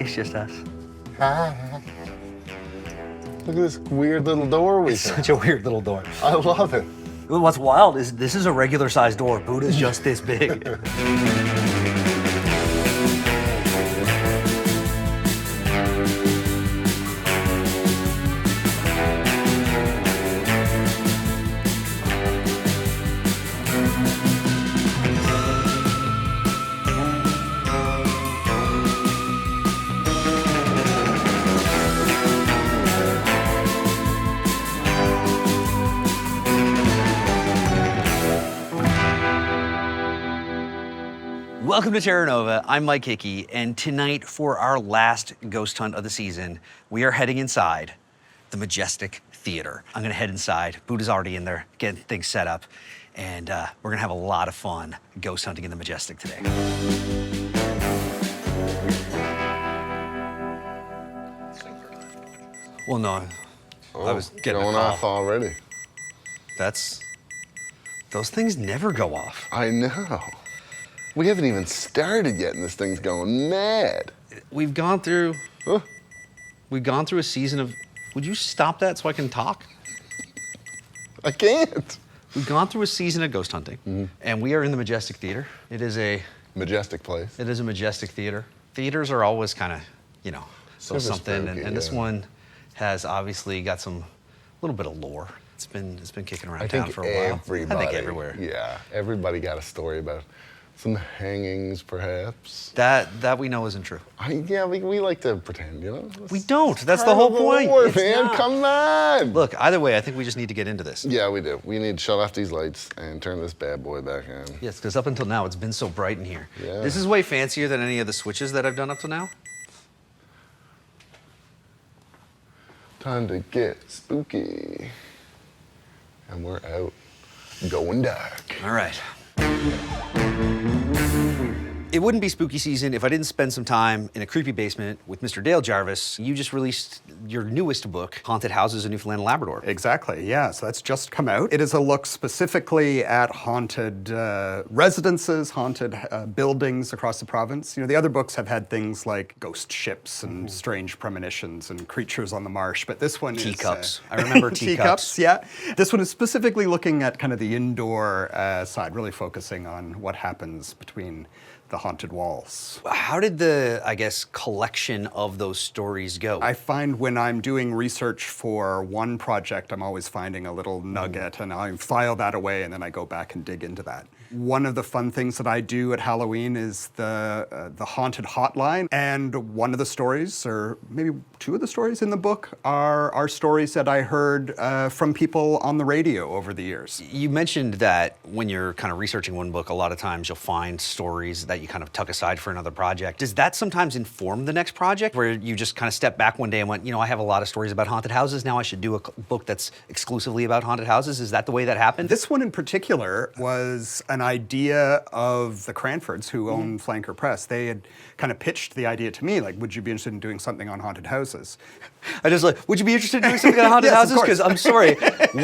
It's just us. Hi. Look at this weird little door we It's have. such a weird little door. I love it. What's wild is this is a regular sized door. Buddha's just this big. Welcome to Terra Nova. I'm Mike Hickey, and tonight for our last ghost hunt of the season, we are heading inside the Majestic Theater. I'm gonna head inside. Buddha's already in there getting things set up, and we're gonna have a lot of fun ghost hunting in the Majestic today. Well, no, I was getting going off already. Those things never go off. I know. We haven't even started yet, and this thing's going mad. We've gone through Huh? a season of. Would you stop that so I can talk? I can't. We've gone through a season of ghost hunting, and we are in the Majestic Theater. It is a Majestic place. Majestic theater. Theaters are always kind of, Super something, spooky, and this yeah. one has obviously got some little bit of lore. It's been kicking around I town think for a while. everybody. I think everywhere. Yeah, everybody got a story about some hangings, perhaps. That we know isn't true. We like to pretend, you know? We don't. That's the whole point. Lord, It's man, not. come on. Look, either way, I think we just need to get into this. Yeah, we do. We need to shut off these lights and turn this bad boy back on. Yes, because up until now, it's been so bright in here. Yeah. This is way fancier than any of the switches that I've done up till now. Time to get spooky. And we're out going dark. All right. It wouldn't be spooky season if I didn't spend some time in a creepy basement with Mr. Dale Jarvis. You just released your newest book, Haunted Houses in Newfoundland and Labrador. Exactly, yeah, so that's just come out. It is a look specifically at haunted residences, haunted buildings across the province. The other books have had things like ghost ships and strange premonitions and creatures on the marsh, but this one Teacups. is... I remember teacups. Teacups, yeah. This one is specifically looking at kind of the indoor side, really focusing on what happens between the haunted walls. How did the, collection of those stories go? I find when I'm doing research for one project, I'm always finding a little nugget, and I file that away, and then I go back and dig into that. One of the fun things that I do at Halloween is the haunted hotline, and one of the stories, or maybe two of the stories in the book, are stories that I heard from people on the radio over the years. You mentioned that when you're kind of researching one book, a lot of times you'll find stories that you kind of tuck aside for another project. Does that sometimes inform the next project, where you just kind of step back one day and went, I have a lot of stories about haunted houses, now I should do a book that's exclusively about haunted houses? Is that the way that happened? This one in particular was an idea of the Cranfords, who own Flanker Press. They had kind of pitched the idea to me, like, would you be interested in doing something on haunted houses? I just would you be interested in doing something on haunted Yes, of houses? course. Because I'm sorry,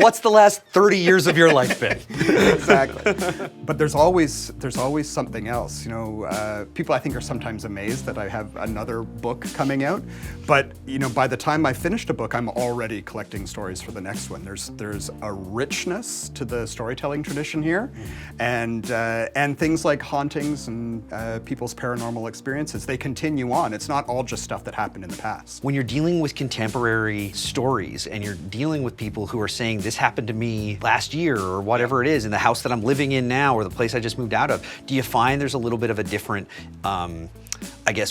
what's the last 30 years of your life been? Exactly. But there's always something else. People I think are sometimes amazed that I have another book coming out. But by the time I finished a book, I'm already collecting stories for the next one. There's a richness to the storytelling tradition here, and things like hauntings and people's paranormal experiences. They continue on. It's not all just stuff that happened in the past. When you're dealing with contemporary stories and you're dealing with people who are saying this happened to me last year or whatever it is in the house that I'm living in now or the place I just moved out of, do you find there's a little bit of a different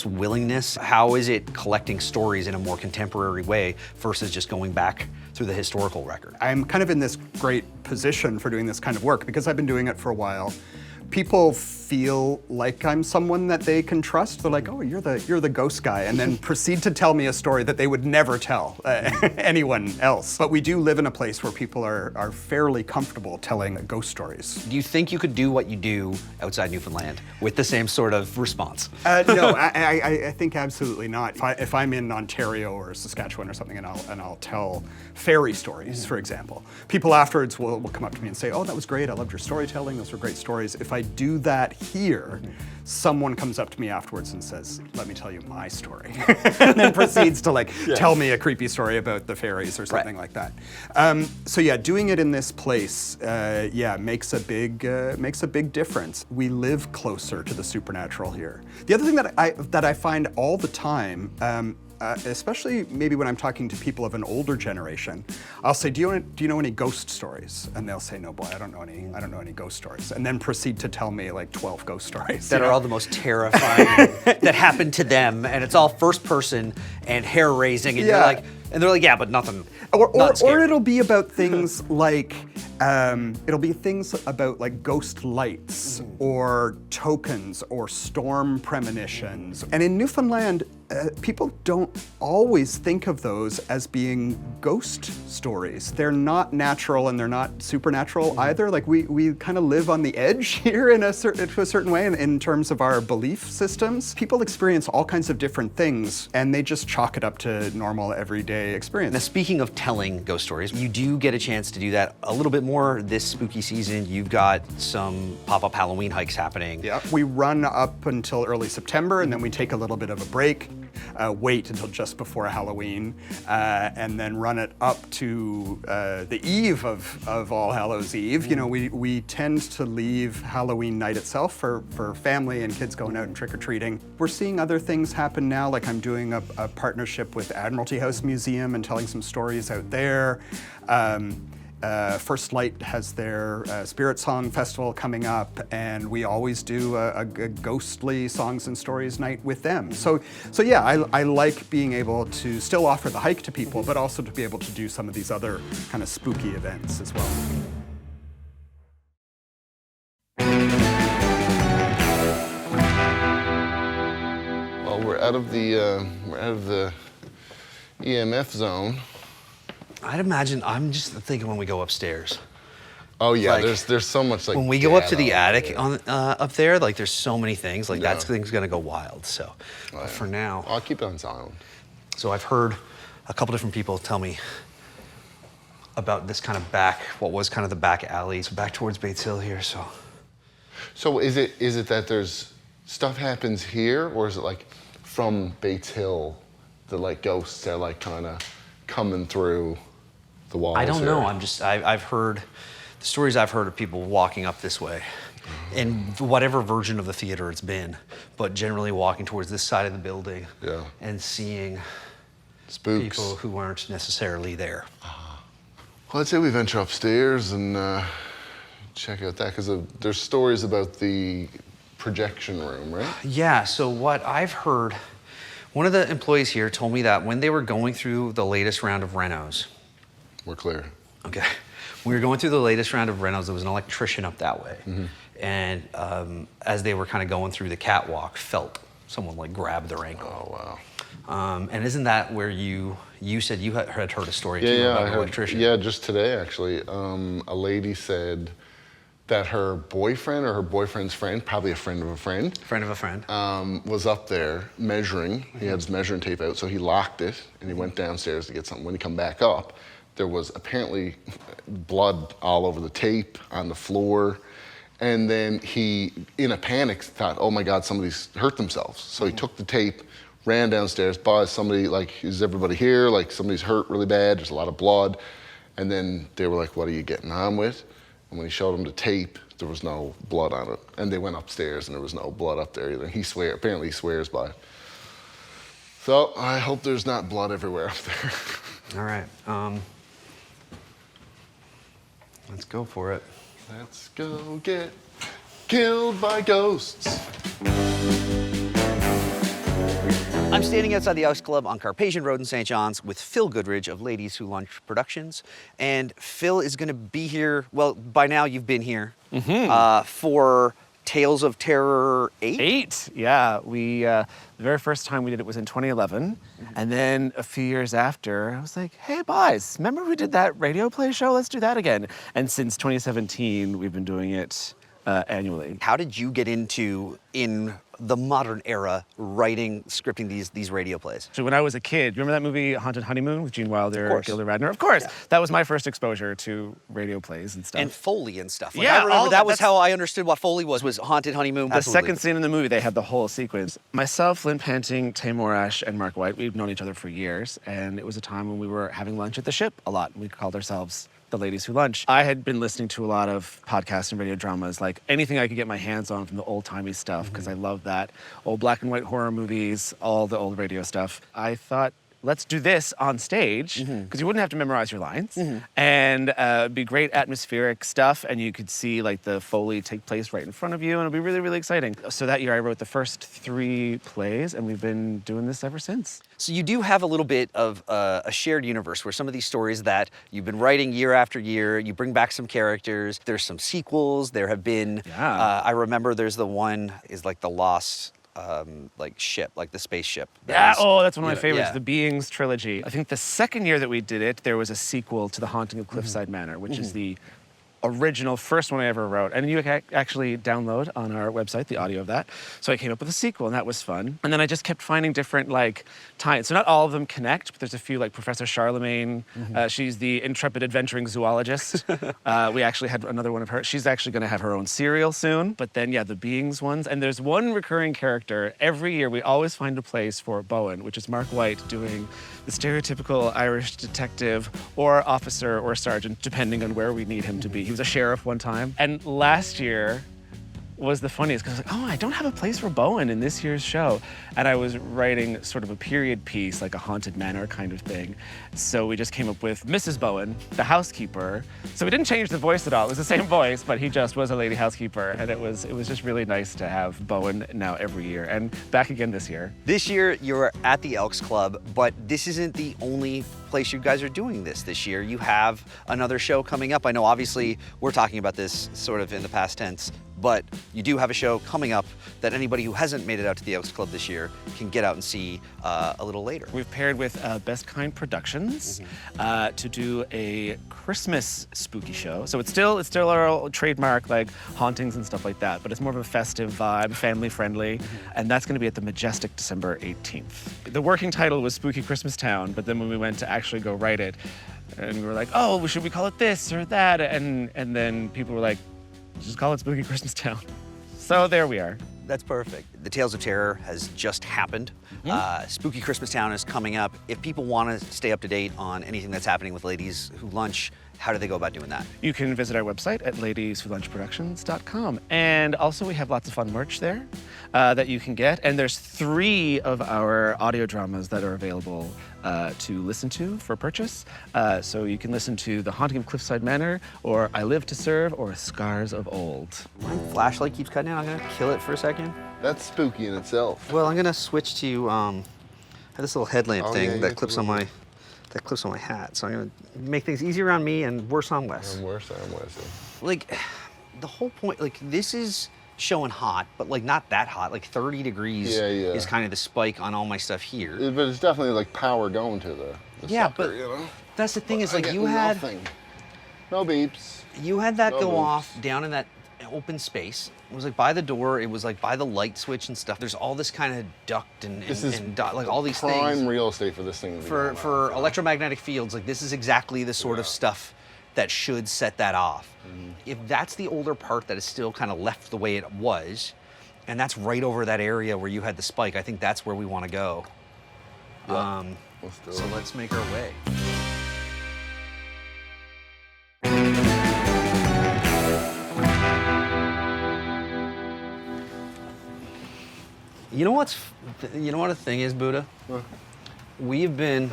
willingness? How is it collecting stories in a more contemporary way versus just going back through the historical record? I'm kind of in this great position for doing this kind of work because I've been doing it for a while. People feel like I'm someone that they can trust. They're like, oh, you're the ghost guy, and then proceed to tell me a story that they would never tell anyone else. But we do live in a place where people are fairly comfortable telling ghost stories. Do you think you could do what you do outside Newfoundland with the same sort of response? No, I think absolutely not. If I'm in Ontario or Saskatchewan or something, and I'll tell fairy stories, for example, people afterwards will come up to me and say, oh, that was great, I loved your storytelling, those were great stories. If I I do that here, someone comes up to me afterwards and says, let me tell you my story. And then proceeds to like tell me a creepy story about the fairies or something like that. So yeah, doing it in this place, makes a big difference. We live closer to the supernatural here. The other thing that I find all the time, especially maybe when I'm talking to people of an older generation, I'll say, do you know any ghost stories? And they'll say, no, boy, I don't know any ghost stories. And then proceed to tell me like 12 ghost stories. That are all the most terrifying that happened to them, and it's all first person and hair raising, and you're like, and they're like, yeah, but nothing. Or it'll be about things like, ghost lights or tokens or storm premonitions. And in Newfoundland, people don't always think of those as being ghost stories. They're not natural and they're not supernatural either. Like we kind of live on the edge here to a certain way in terms of our belief systems. People experience all kinds of different things and they just chalk it up to normal everyday experience. Now, speaking of telling ghost stories, you do get a chance to do that a little bit more this spooky season. You've got some pop-up Halloween hikes happening. Yeah, we run up until early September and then we take a little bit of a break. Wait until just before Halloween, and then run it up to the eve of All Hallows Eve. You know, we tend to leave Halloween night itself for family and kids going out and trick-or-treating. We're seeing other things happen now, like I'm doing a partnership with Admiralty House Museum and telling some stories out there. First Light has their Spirit Song Festival coming up, and we always do a ghostly songs and stories night with them. So yeah, I like being able to still offer the hike to people, but also to be able to do some of these other kind of spooky events as well. Well, we're out of the EMF zone. I'd imagine, I'm just thinking when we go upstairs. Oh yeah, Like, there's so much like. When we go up to the data attic up there, like there's so many things, like that thing's gonna go wild. So, yeah. for now. I'll keep it on silent. So I've heard a couple different people tell me about this kind of what was kind of the back alley, so back towards Bates Hill here, so. So is it that there's stuff happens here, or is it like from Bates Hill, the like ghosts are like kind of coming through the walls? I don't here? know, I've heard, the stories I've heard of people walking up this way, in whatever version of the theater it's been, but generally walking towards this side of the building and seeing Spooks. people who weren't necessarily there. Well, I'd say we venture upstairs and check out that, because there's stories about the projection room, right? Yeah, so what I've heard, one of the employees here told me that when they were going through the latest round of renos. We're clear. Okay. We were going through the latest round of renos, there was an electrician up that way. And as they were kind of going through the catwalk, felt someone like grab their ankle. Oh, wow. And isn't that where you said you had heard a story too Yeah, about I an heard, electrician? yeah, just today actually. A lady said that her boyfriend or her boyfriend's friend, probably a friend of a friend, was up there measuring. He had his measuring tape out, so he locked it and he went downstairs to get something. When he come back up, there was apparently blood all over the tape, on the floor. And then he, in a panic, thought, oh my God, somebody's hurt themselves. So he took the tape, ran downstairs, boss, somebody, like, is everybody here? Like, somebody's hurt really bad, there's a lot of blood. And then they were like, what are you getting on with? And when he showed them the tape, there was no blood on it. And they went upstairs and there was no blood up there either. Apparently he swears by it. So I hope there's not blood everywhere up there. All right. Let's go for it. Let's go get killed by ghosts. I'm standing outside the Elks Club on Carpathian Road in St. John's with Phil Goodridge of Ladies Who Lunch Productions. And Phil is going to be here, well, by now you've been here, for Tales of Terror 8? 8, yeah. The very first time we did it was in 2011. And then a few years after, I was like, hey, boys, remember we did that radio play show? Let's do that again. And since 2017, we've been doing it annually. How did you get into the modern era writing, scripting these radio plays? So when I was a kid, remember that movie Haunted Honeymoon with Gene Wilder, Of course. Gilda Radner? Of course. Yeah. That was my first exposure to radio plays and stuff. And Foley and stuff. Like, Yeah, I remember all that that- was how I understood what Foley was Haunted Honeymoon. The second scene in the movie, they had the whole sequence. Myself, Lynn Panting, Tay Morash, and Mark White, we've known each other for years, and it was a time when we were having lunch at the ship a lot. We called ourselves the Ladies Who Lunch. I had been listening to a lot of podcasts and radio dramas, like anything I could get my hands on from the old-timey stuff, because I love that. Old black and white horror movies, all the old radio stuff. I thought, let's do this on stage, because you wouldn't have to memorize your lines, and it'd be great atmospheric stuff, and you could see like the Foley take place right in front of you, and it'd be really, really exciting. So that year I wrote the first 3 plays, and we've been doing this ever since. So you do have a little bit of a shared universe where some of these stories that you've been writing year after year, you bring back some characters, there's some sequels, there have been, I remember there's the one is like the Lost like ship, like the spaceship. Yeah, that's one of my favorites, the Beings trilogy. I think the second year that we did it, there was a sequel to The Haunting of Cliffside Manor, which is the original first one I ever wrote. And you can actually download on our website the audio of that. So I came up with a sequel, and that was fun. And then I just kept finding different like tie-ins. So not all of them connect, but there's a few, like Professor Charlemagne. She's the intrepid adventuring zoologist. We actually had another one of her. She's actually going to have her own serial soon. But then, yeah, the Beings ones. And there's one recurring character. Every year, we always find a place for Bowen, which is Mark White doing the stereotypical Irish detective or officer or sergeant, depending on where we need him to be. He was a sheriff one time. And last year was the funniest, because I was like, oh, I don't have a place for Bowen in this year's show. And I was writing sort of a period piece, like a haunted manor kind of thing. So we just came up with Mrs. Bowen, the housekeeper. So we didn't change the voice at all. It was the same voice, but he just was a lady housekeeper. And it was just really nice to have Bowen now every year, and back again this year. This year, you're at the Elks Club, but this isn't the only place you guys are doing this year. You have another show coming up. I know, obviously, we're talking about this sort of in the past tense, but you do have a show coming up that anybody who hasn't made it out to the Elks Club this year can get out and see a little later. We've paired with Best Kind Productions to do a Christmas spooky show. So it's still our old trademark, like hauntings and stuff like that, but it's more of a festive vibe, family friendly, and that's going to be at the Majestic December 18th. The working title was Spooky Christmas Town, but then when we went to actually go write it, and we were like, oh, should we call it this or that? And then people were like, just call it Spooky Christmas Town. So there we are. That's perfect. The Tales of Terror has just happened. Spooky Christmas Town is coming up. If people want to stay up to date on anything that's happening with Ladies Who Lunch, how do they go about doing that? You can visit our website at ladieswholunchproductions.com. And also we have lots of fun merch there that you can get. And there's 3 of our audio dramas that are available to listen to for purchase. So you can listen to The Haunting of Cliffside Manor, or I Live to Serve, or Scars of Old. My flashlight keeps cutting out. I'm gonna kill it for a second. That's spooky in itself. Well, I'm gonna switch to I have this little headlamp thing yeah, that clips on my hat. So I'm gonna make things easier on me and worse on Wes. I'm worse. Like, the whole point, like, this is showing hot, but like not that hot. Like 30 degrees is kind of the spike on all my stuff here. But it's definitely like power going to the sucker, but you know? that's the thing, But is I like get you had nothing. No beeps. You had that No go beeps. off down in that open space. It was like by the door. It was like by the light switch and stuff. There's all this kind of duct and like all these prime things. real estate for this thing. To be going For off. electromagnetic fields, like this is exactly the sort of stuff that should set that off. If that's the older part that is still kind of left the way it was, and that's right over that area where you had the spike, I think that's where we want to go. Yeah. Let's do So it. let's make our way. You know what the thing is, Buddha? What? We've been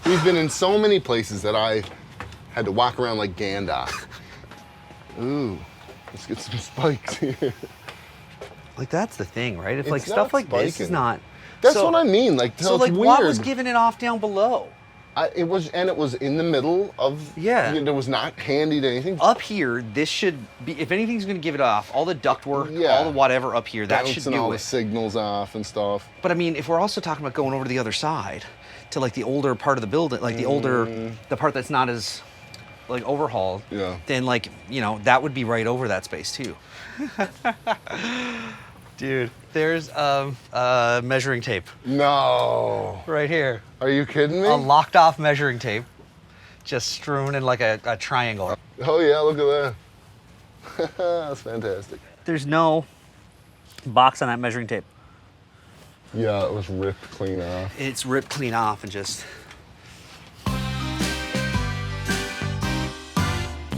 in so many places that I had to walk around like Gandalf. Ooh, let's get some spikes here. like, that's the thing, right? If It's like not stuff like this is spiking. not. That's so, what I mean. Like, So it's like, weird. what was giving it off down below? It was in the middle of. Yeah. It was not handy to anything. Up here, this should be. If anything's going to give it off, all the ductwork, Yeah. all the whatever up here, that should Bouncing all do the it. signals off and stuff. But I mean, if we're also talking about going over to the other side, to like the older part of the building, like the older, the part that's not as like overhauled, then like, you know, that would be right over that space too. Dude, there's measuring tape. No. Right here. Are you kidding me? A locked off measuring tape, just strewn in like a triangle. Oh yeah, look at that. That's fantastic. There's no box on that measuring tape. Yeah, it was ripped clean off. It's ripped clean off and just...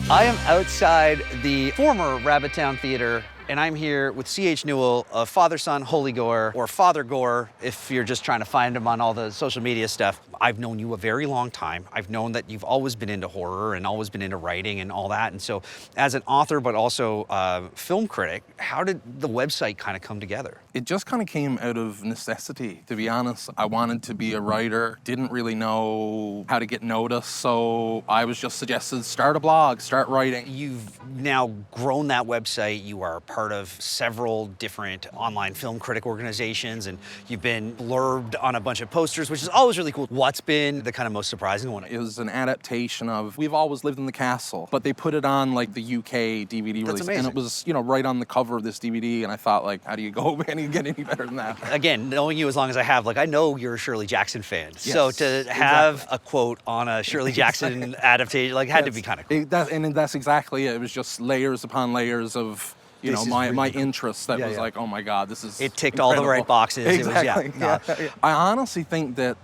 I am outside the former Rabbitown Theater, and I'm here with C.H. Newell of Father Son Holy Gore, or Father Gore, if you're just trying to find him on all the social media stuff. I've known you a very long time. I've known that you've always been into horror and always been into writing and all that. And so as an author, but also film critic, how did the website kind of come together? It just kind of came out of necessity, to be honest. I wanted to be a writer, didn't really know how to get noticed, so I was just suggested, start a blog, start writing. You've now grown that website. You are part of several different online film critic organizations, and you've been blurbed on a bunch of posters, which is always really cool. What's been the kind of most surprising one? It was an adaptation of We've Always Lived in the Castle, but they put it on like the UK DVD release. Amazing. And it was, you know, right on the cover of this DVD, and I thought, like, how do you go and get any better than that? Again, knowing you as long as I have, like, I know you're a Shirley Jackson fan. Yes, so to have a quote on a Shirley Jackson adaptation, like, had to be kind of cool. And that's exactly it. It was just layers upon layers of, you know, my interests that was like, oh my God, this is It ticked incredible. all the right boxes. Exactly. It was, yeah. I honestly think that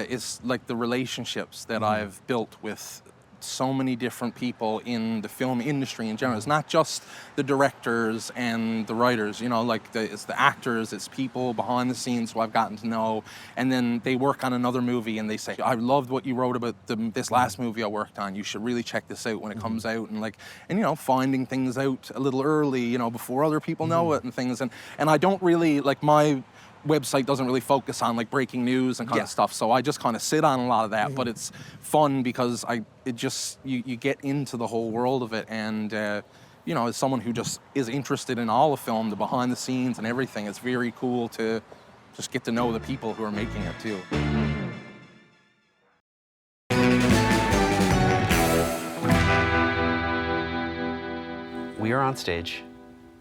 it's like the relationships that I've built with so many different people in the film industry in general. It's not just the directors and the writers, you know, like it's the actors, it's people behind the scenes who I've gotten to know, and then they work on another movie and they say, I loved what you wrote about this last movie I worked on. You should really check this out when it comes out, and you know, finding things out a little early, you know, before other people know it and things. And I don't really, like, my website doesn't really focus on like breaking news and kind of stuff, so I just kind of sit on a lot of that. But it's fun because you get into the whole world of it, and you know, as someone who just is interested in all of film, the behind the scenes and everything, it's very cool to just get to know the people who are making it too. We are on stage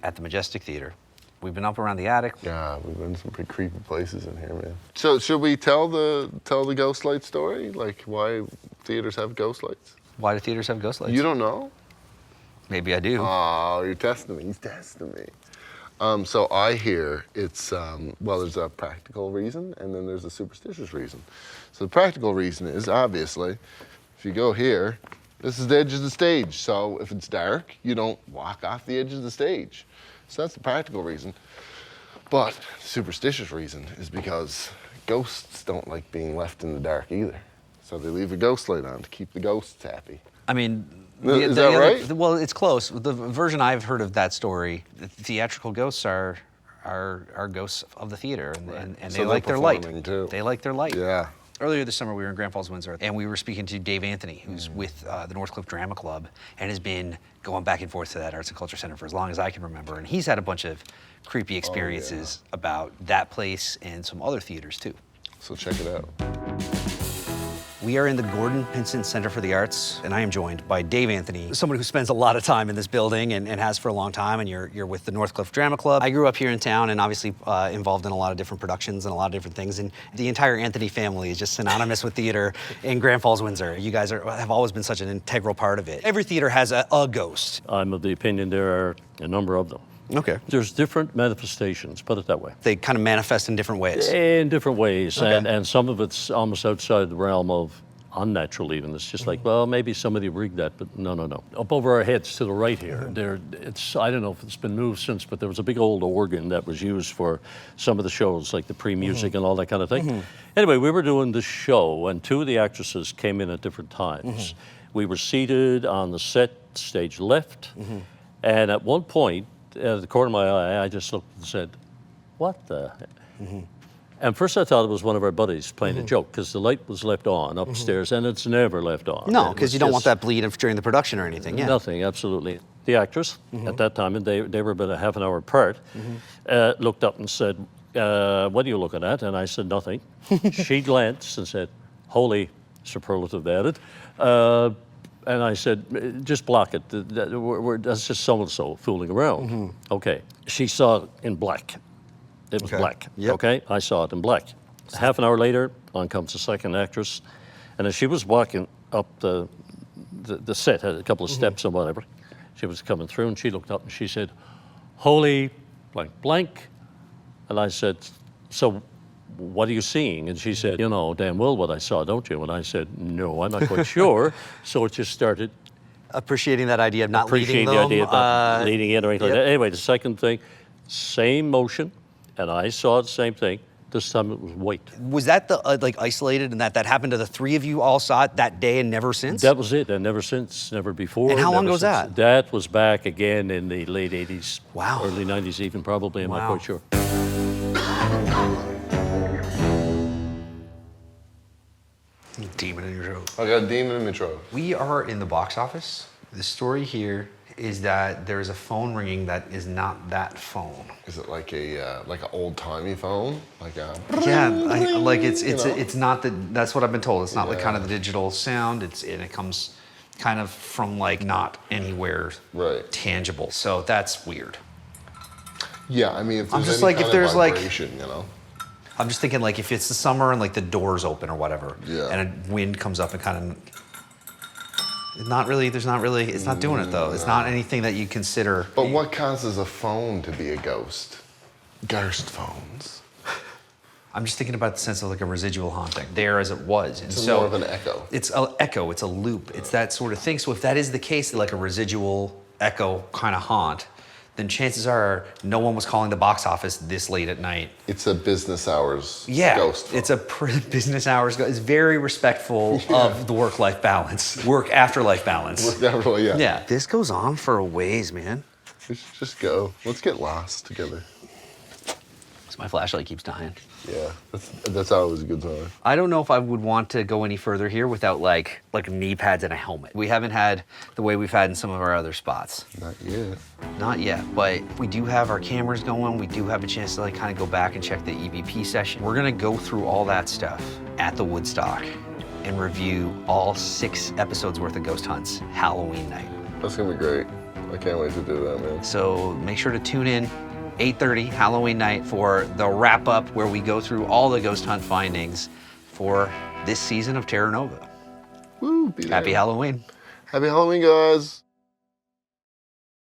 at the Majestic Theater. We've been up around the attic. Yeah, we've been in some pretty creepy places in here, man. So should we tell the ghost light story? Like why theaters have ghost lights? Why do theaters have ghost lights? You don't know? Maybe I do. Oh, you're testing me. He's testing me. So I hear it's, well, there's a practical reason and then there's a superstitious reason. So the practical reason is, obviously, if you go here, this is the edge of the stage. So if it's dark, you don't walk off the edge of the stage. So that's the practical reason. But the superstitious reason is because ghosts don't like being left in the dark either. So they leave a ghost light on to keep the ghosts happy. I mean, Is that right? Well, it's close. The version I've heard of that story, the theatrical ghosts are ghosts of the theater, and So they like their light. too. They like their light. Yeah. Earlier this summer, we were in Grand Falls, Windsor, and we were speaking to Dave Anthony, who's with the Northcliffe Drama Club, and has been going back and forth to that Arts and Culture Center for as long as I can remember. And he's had a bunch of creepy experiences about that place and some other theaters too. So check it out. We are in the Gordon Pinson Center for the Arts, and I am joined by Dave Anthony, someone who spends a lot of time in this building and has for a long time, and you're with the Northcliffe Drama Club. I grew up here in town and obviously involved in a lot of different productions and a lot of different things, and the entire Anthony family is just synonymous with theater in Grand Falls, Windsor. You guys have always been such an integral part of it. Every theater has a ghost. I'm of the opinion there are a number of them. Okay. There's different manifestations, put it that way. They kind of manifest in different ways. In different ways, Okay. and some of it's almost outside the realm of unnatural even. It's just like, well, maybe somebody rigged that, but no. Up over our heads to the right here, it's, I don't know if it's been moved since, but there was a big old organ that was used for some of the shows, like the pre-music and all that kind of thing. Anyway, we were doing this show, and two of the actresses came in at different times. We were seated on the set, stage left, and at one point, at the corner of my eye, I just looked and said, what the heck? And first I thought it was one of our buddies playing a joke, because the light was left on upstairs, and it's never left on. No, It because was you don't want just that bleed during the production or anything. Yeah. Nothing, absolutely. The actress, at that time, and they were about a half an hour apart, looked up and said, what are you looking at? And I said, nothing. She glanced and said, holy, superlative added, And I said, just block it. That's just so-and-so fooling around. Okay. She saw it in black. It was black. Yep. Okay. I saw it in black. Half an hour later, on comes the second actress. And as she was walking up the set, had a couple of steps or whatever, she was coming through and she looked up and she said, "Holy blank blank." And I said, "So what are you seeing?" And she said, "You know damn well what I saw, don't you?" And I said, "No, I'm not quite sure." So it just started Appreciating that idea of not appreciating leading the them. idea of not leading in or anything like that. Anyway, the second thing, same motion, and I saw the same thing. This time it was white. Was that the like isolated and that happened to the three of you all saw it that day and never since? That was it, and never since, never before. And how long never was since. that? That was back again in the late 80s. Wow. Early 90s even, probably, I'm not Wow. quite sure. Demon in your throat. I got a demon in my throat. We are in the box office. The story here is that there is a phone ringing that is not that phone. Is it like an old-timey phone? Like a... Yeah, like it's You know? it's not that's what I've been told. It's not like kind of Yeah. the digital sound. And it comes kind of from like not anywhere Right. tangible. So that's weird. Yeah, I mean, if I'm there's just any like, if kind of there's, like- vibration, you know? I'm just thinking like if it's the summer and like the doors open or whatever, Yeah. and a wind comes up and kind of. It's not really. It's not doing it though. It's not anything that you consider. But what causes a phone to be a ghost? Ghost phones. I'm just thinking about the sense of like a residual haunting, there as it was, and It's so more of an echo. It's an echo. It's a loop. It's that sort of thing. So if that is the case, like a residual echo kind of haunt, then chances are no one was calling the box office this late at night. It's a business hours Yeah, ghost phone. it's a business hours. It's very respectful of the work-life balance, work-after-life balance. Definitely, yeah. Yeah, this goes on for a ways, man. We should just go. Let's get lost together. So my flashlight keeps dying. Yeah, that's always a good time. I don't know if I would want to go any further here without like knee pads and a helmet. We haven't had the way we've had in some of our other spots. Not yet. Not yet, but we do have our cameras going. We do have a chance to like kind of go back and check the EVP session. We're gonna go through all that stuff at the Woodstock and review all 6 episodes worth of Ghost Hunts Halloween night. That's gonna be great. I can't wait to do that, man. So make sure to tune in 8:30 Halloween night for the wrap up where we go through all the Ghost Hunt findings for this season of Terra Nova. Woo, be there. Happy Halloween. Happy Halloween, guys.